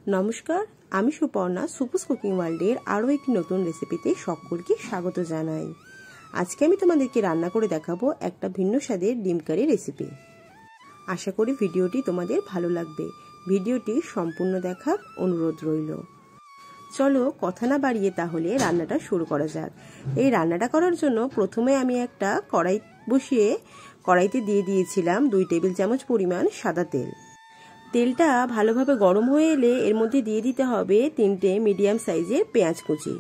নমস্কার, আমি সুপর্ণা সুপুস কুকিং ওয়ার্ল্ডের আরও একটি নতুন রেসিপিতে সকলকে স্বাগত জানাই। আজকে আমি তোমাদেরকে রান্না করে দেখাবো একটা ভিন্ন স্বাদের ডিম কারি রেসিপি। আশা করি ভিডিওটি তোমাদের ভালো লাগবে। ভিডিওটি সম্পূর্ণ দেখার অনুরোধ রইল। চলো কথা না বাড়িয়ে তাহলে রান্নাটা শুরু করা যাক। এই রান্নাটা করার জন্য প্রথমে আমি একটা কড়াই বসিয়ে কড়াইতে দিয়ে দিয়েছিলাম 2 টেবিল চামচ পরিমাণ সাদা তেল। তেলটা ভালোভাবে গরম হয়ে এলে এর মধ্যে দিয়ে দিতে হবে 3টে মিডিয়াম সাইজের পেঁয়াজ কুচি।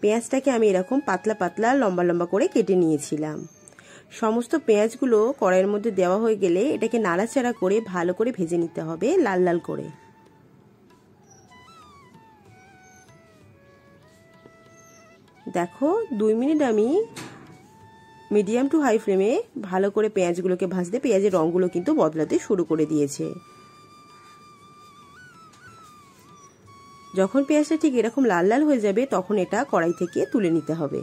পেঁয়াজটাকে আমি এরকম পাতলা পাতলা লম্বা লম্বা করে কেটে নিয়েছিলাম। সমস্ত পেঁয়াজগুলো কড়াইয়ের মধ্যে দেওয়া হয়ে গেলে এটাকে নাড়াচাড়া করে ভালো করে ভেজে নিতে হবে লাল লাল করে। দেখো 2 মিনিট আমি মিডিয়াম টু হাই ফ্লেমে ভালো করে পেঁয়াজগুলোকে ভাজতে পেঁয়াজের রঙগুলো কিন্তু বদলাতে শুরু করে দিয়েছে। যখন পেঁয়াজটা ঠিক এরকম লাল লাল হয়ে যাবে তখন এটা কড়াই থেকে তুলে নিতে হবে।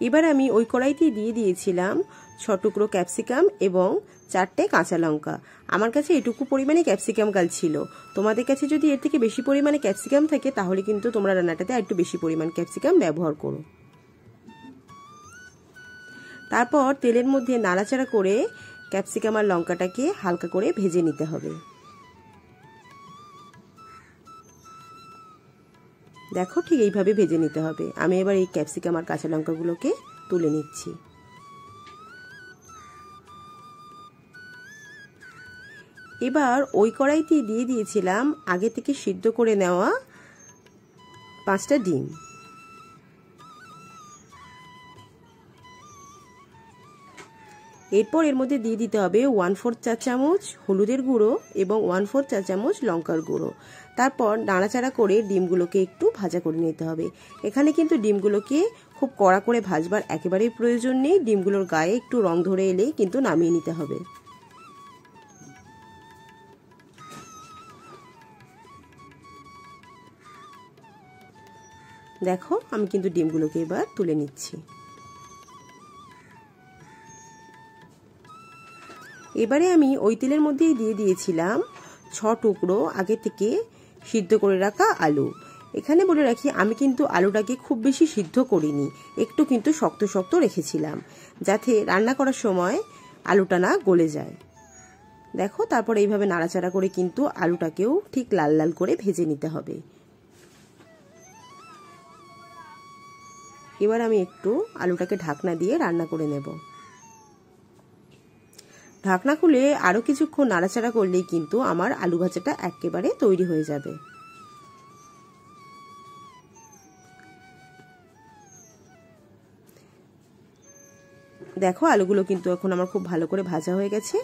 এবার আমি ওই কড়াইতে দিয়ে দিয়েছিলাম 6 টুকরো ক্যাপসিকাম এবং 4টে কাঁচা লঙ্কা। আমার কাছে এটুকু পরিমাণে ক্যাপসিকাম কাল ছিল। তোমাদের কাছে যদি এর থেকে বেশি পরিমাণে ক্যাপসিকাম থাকে তাহলে কিন্তু তোমরা রান্নাটাতে একটু বেশি পরিমাণ ক্যাপসিকাম ব্যবহার করো। তারপর তেলের মধ্যে নাড়াচাড়া করে ক্যাপসিকাম আর লঙ্কাটাকে হালকা করে ভেজে নিতে হবে। দেখো ঠিক এইভাবে ভেজে নিতে হবে। আমি এবার এই ক্যাপসিকাম আর কাঁচা লঙ্কাগুলোকে তুলে নিচ্ছি। এবার ওই কড়াইতে দিয়ে দিয়েছিলাম আগে থেকে সিদ্ধ করে নেওয়া 5টা ডিম। এরপর এর মধ্যে দিয়ে দিতে হবে 1/4 চা চামচ হলুদের গুঁড়ো এবং 1/4 চা চামচ লঙ্কার গুঁড়ো। তারপর নাড়াচাড়া করে ডিমগুলোকে একটু ভাজা করে নিতে হবে। এখানে কিন্তু ডিমগুলোকে খুব কড়া করে ভাজবার একেবারেই প্রয়োজন নেই। ডিমগুলোর গায়ে একটু রং ধরে এলেই কিন্তু নামিয়ে নিতে হবে। দেখো আমি কিন্তু ডিমগুলোকে এবার তুলে নিচ্ছি। এবারে আমি ওই তেলের মধ্যেই দিয়ে দিয়েছিলাম 6 টুকরো আগে থেকে সিদ্ধ করে রাখা আলু। এখানে বলে রাখি আমি কিন্তু আলুটাকে খুব বেশি সিদ্ধ করিনি, একটু কিন্তু শক্ত শক্ত রেখেছিলাম যাতে রান্না করার সময় আলুটা না গলে যায়। দেখো তারপর এইভাবে নাড়াচাড়া করে কিন্তু আলুটাকেও ঠিক লাল লাল করে ভেজে নিতে হবে। এবার আমি একটু আলুটাকে ঢাকনা দিয়ে রান্না করে নেব। ঢাকনা খুলে আরো কিছুক্ষণ নাড়াচাড়া করলেই কিন্তু আমার আলু ভাজাটা একেবারে তৈরি হয়ে যাবে। দেখো আলুগুলো কিন্তু এখন আমার খুব ভালো করে ভাজা হয়ে গেছে।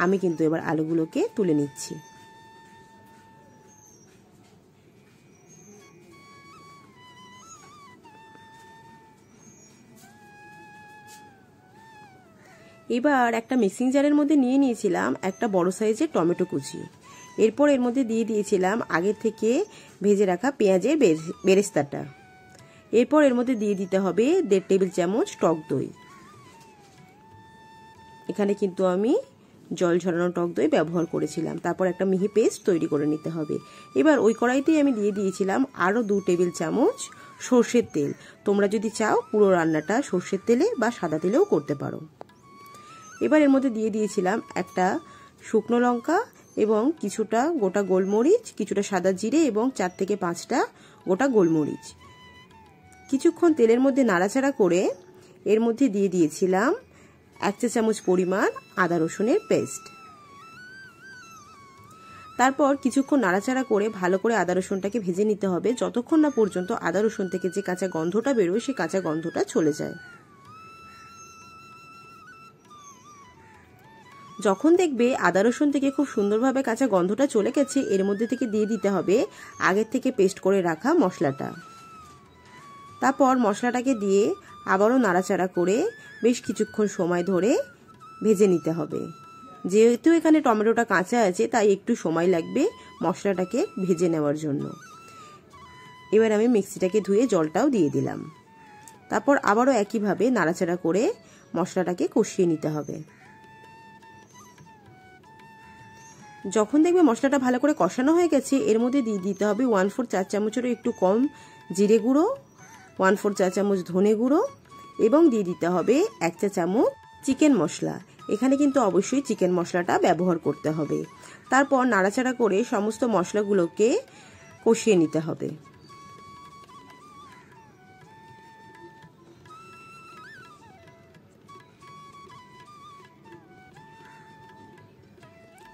আমি কিন্তু এবার আলুগুলোকে তুলে নিচ্ছি। এবার একটা মিক্সিং জারের মধ্যে নিয়ে নিয়েছিলাম একটা বড় সাইজের টমেটো কুচি। এরপর এর মধ্যে দিয়ে দিয়েছিলাম আগে থেকে ভেজে রাখা পেঁয়াজের বেরেস্তাটা। এরপর এর মধ্যে দিয়ে দিতে হবে 1.5 টেবিল চামচ টক দই। এখানে কিন্তু আমি জল ঝরানো টক দই ব্যবহার করেছিলাম। তারপর একটা মিহি পেস্ট তৈরি করে নিতে হবে। এবার ওই কড়াইতেই আমি দিয়ে দিয়েছিলাম আরো 2 টেবিল চামচ সর্ষের তেল। তোমরা যদি চাও পুরো রান্নাটা সর্ষের তেলে বা সাদা তেলেও করতে পারো। এবার এর মধ্যে দিয়ে দিয়েছিলাম একটা শুকনো লঙ্কা এবং কিছুটা গোটা গোলমরিচ, কিছুটা সাদা জিরে এবং 4 থেকে 5টা গোটা গোলমরিচ। কিছুক্ষণ তেলের মধ্যে নাড়াচাড়া করে এর মধ্যে দিয়ে দিয়েছিলাম 1 চা চামচ পরিমাণ আদা রসুনের পেস্ট। তারপর কিছুক্ষণ নাড়াচাড়া করে ভালো করে আদা রসুনটাকে ভেজে নিতে হবে যতক্ষণ না পর্যন্ত আদা রসুন থেকে যে কাঁচা গন্ধটা বেরোয় সেই কাঁচা গন্ধটা চলে যায়। যখন দেখবে আদা রসুন থেকে খুব সুন্দরভাবে কাঁচা গন্ধটা চলে গেছে এর মধ্যে থেকে দিয়ে দিতে হবে আগের থেকে পেস্ট করে রাখা মশলাটা। তারপর মশলাটাকে দিয়ে আবারও নাড়াচাড়া করে বেশ কিছুক্ষণ সময় ধরে ভেজে নিতে হবে। যেহেতু এখানে টমেটোটা কাঁচা আছে তাই একটু সময় লাগবে মশলাটাকে ভেজে নেওয়ার জন্য। এবার আমি মিক্সিটাকে ধুয়ে জলটাও দিয়ে দিলাম। তারপর আবারও একইভাবে নাড়াচাড়া করে মশলাটাকে কষিয়ে নিতে হবে। যখন দেখবে মশলাটা ভালো করে কষানো হয়ে গেছে, এর মধ্যে দিয়ে দিতে হবে 1/4 চা চামচেরও একটু কম জিরে গুঁড়ো, 1/4 চা চামচ ধনে গুঁড়ো এবং দিয়ে দিতে হবে 1 চা চামচ চিকেন মশলা। এখানে কিন্তু অবশ্যই চিকেন মশলাটা ব্যবহার করতে হবে। তারপর নাড়াচাড়া করে সমস্ত মশলাগুলোকে কষিয়ে নিতে হবে।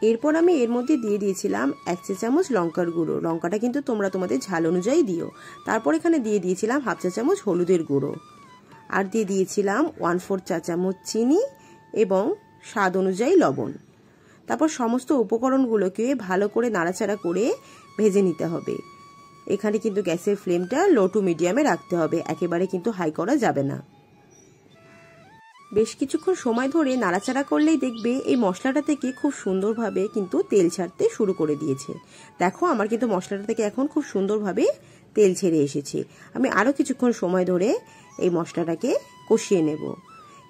এরপর আমি এর মধ্যে দিয়ে দিয়েছিলাম 1 চা চামচ লঙ্কার গুঁড়ো। লঙ্কাটা কিন্তু তোমরা তোমাদের ঝাল অনুযায়ী দিও। তারপর এখানে দিয়ে দিয়েছিলাম 1/2 চা চামচ হলুদের গুঁড়ো, আর দিয়ে দিয়েছিলাম 1/4 চা চামচ চিনি এবং স্বাদ অনুযায়ী লবণ। তারপর সমস্ত উপকরণগুলোকে ভালো করে নাড়াচাড়া করে ভেজে নিতে হবে। এখানে কিন্তু গ্যাসের ফ্লেমটা লো টু মিডিয়ামে রাখতে হবে, একেবারে কিন্তু হাই করা যাবে না। বেশ কিছুক্ষণ সময় ধরে নাড়াচাড়া করলেই দেখবে এই মশলাটা থেকে খুব সুন্দরভাবে কিন্তু তেল ছাড়তে শুরু করে দিয়েছে। দেখো আমার কিন্তু মশলাটা থেকে এখন খুব সুন্দরভাবে তেল ছেড়ে এসেছে। আমি আরও কিছুক্ষণ সময় ধরে এই মশলাটাকে কষিয়ে নেব।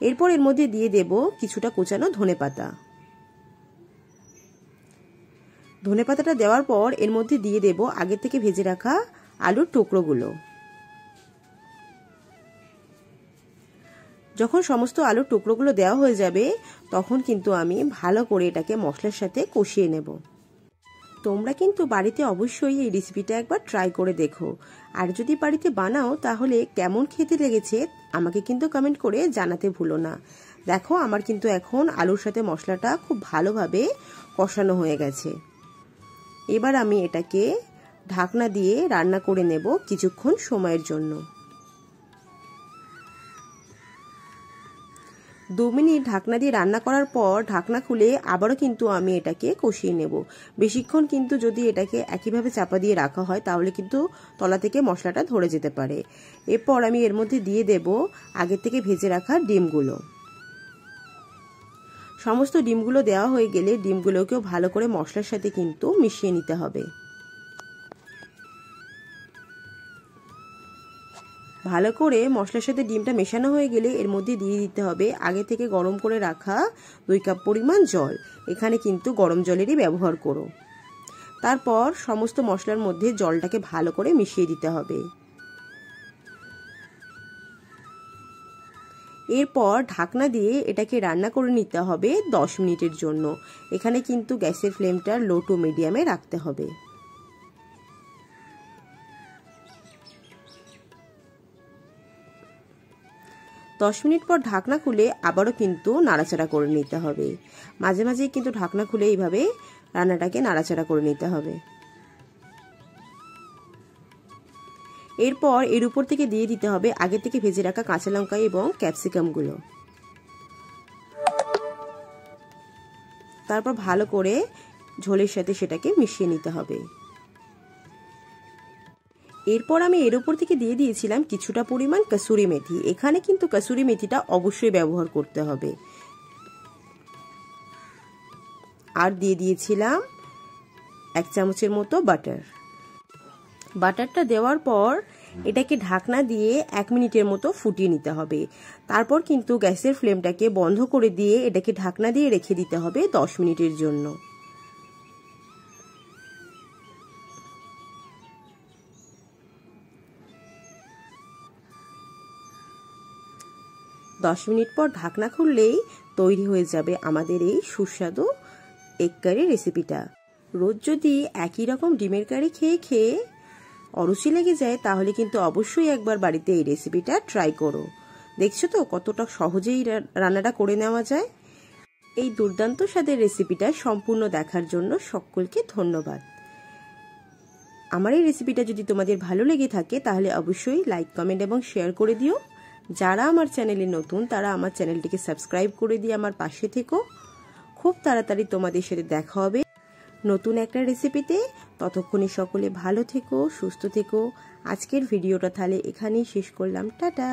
এরপর এর মধ্যে দিয়ে দেব কিছুটা কোচানো ধনেপাতা। ধনেপাতাটা দেওয়ার পর এর মধ্যে দিয়ে দেব আগে থেকে ভেজে রাখা আলুর টুকরোগুলো। যখন সমস্ত আলুর টুকরোগুলো দেওয়া হয়ে যাবে তখন কিন্তু আমি ভালো করে এটাকে মশলার সাথে কষিয়ে নেব। তোমরা কিন্তু বাড়িতে অবশ্যই এই রেসিপিটা একবার ট্রাই করে দেখো, আর যদি বাড়িতে বানাও তাহলে কেমন খেতে লেগেছে আমাকে কিন্তু কমেন্ট করে জানাতে ভুলো না। দেখো আমার কিন্তু এখন আলুর সাথে মশলাটা খুব ভালোভাবে কষানো হয়ে গেছে। এবার আমি এটাকে ঢাকনা দিয়ে রান্না করে নেব কিছুক্ষণ সময়ের জন্য। 2 মিনিট ঢাকনা দিয়ে রান্না করার পর ঢাকনা খুলে আবারও কিন্তু আমি এটাকে কষিয়ে নেব। বেশিক্ষণ কিন্তু যদি এটাকে একইভাবে চাপা দিয়ে রাখা হয় তাহলে কিন্তু তলা থেকে মশলাটা ধরে যেতে পারে। এরপর আমি এর মধ্যে দিয়ে দেব আগে থেকে ভেজে রাখা ডিমগুলো। সমস্ত ডিমগুলো দেওয়া হয়ে গেলে ডিমগুলোকেও ভালো করে মশলার সাথে কিন্তু মিশিয়ে নিতে হবে। ভালো করে মশলার সাথে ডিমটা মেশানো হয়ে গেলে এর মধ্যে দিয়ে দিতে হবে আগে থেকে গরম করে রাখা 2 কাপ পরিমাণ জল। এখানে কিন্তু গরম জলেরই ব্যবহার করো। তারপর সমস্ত মশলার মধ্যে জলটাকে ভালো করে মিশিয়ে দিতে হবে। এরপর ঢাকনা দিয়ে এটাকে রান্না করে নিতে হবে 10 মিনিটের জন্য। এখানে কিন্তু গ্যাসের ফ্লেমটা লো টু মিডিয়ামে রাখতে হবে। 10 মিনিট পর ঢাকনা খুলে আবারও কিন্তু নাড়াচাড়া করে নিতে হবে। মাঝে মাঝে কিন্তু ঢাকনা খুলে এইভাবে রান্নাটাকে নাড়াচাড়া করে নিতে হবে। এরপর এর উপর থেকে দিয়ে দিতে হবে আগে থেকে ভেজে রাখা কাঁচা লঙ্কা এবং ক্যাপসিকামগুলো। তারপর ভালো করে ঝোলের সাথে সেটাকে মিশিয়ে নিতে হবে। এরপর আমি এর উপর থেকে দিয়ে দিয়েছিলাম কিছুটা পরিমাণ কসুরি মেথি। এখানে কিন্তু কসুরি মেথিটা অবশ্যই ব্যবহার করতে হবে। আর দিয়ে দিয়েছিলাম 1 চামচের মতো বাটার। বাটারটা দেওয়ার পর এটাকে ঢাকনা দিয়ে 1 মিনিটের মতো ফুটিয়ে নিতে হবে। তারপর কিন্তু গ্যাসের ফ্লেমটাকে বন্ধ করে দিয়ে এটাকে ঢাকনা দিয়ে রেখে দিতে হবে 10 মিনিটের জন্য। 10 মিনিট পর ঢাকনা খুললেই তৈরি হয়ে যাবে আমাদের এই সুস্বাদু এগ কারি রেসিপিটা। রোজ যদি একই রকম ডিমের কারি খেয়ে খেয়ে অরুচি লেগে যায় তাহলে কিন্তু অবশ্যই একবার বাড়িতে এই রেসিপিটা ট্রাই করো। দেখছো তো কতটা সহজেই রান্নাটা করে নেওয়া যায়। এই দুর্দান্ত স্বাদের রেসিপিটা সম্পূর্ণ দেখার জন্য সকলকে ধন্যবাদ। আমার এই রেসিপিটা যদি তোমাদের ভালো লেগে থাকে তাহলে অবশ্যই লাইক, কমেন্ট এবং শেয়ার করে দিও। যারা আমার চ্যানেলে নতুন তারা আমার চ্যানেলটিকে সাবস্ক্রাইব করে দিয়ে আমার পাশে থেকো। খুব তাড়াতাড়ি তোমাদের সাথে দেখা হবে নতুন একটা রেসিপিতে। ততক্ষণে সকলে ভালো থেকো, সুস্থ থেকো। আজকের ভিডিওটা তাহলে এখানেই শেষ করলাম। টাটা।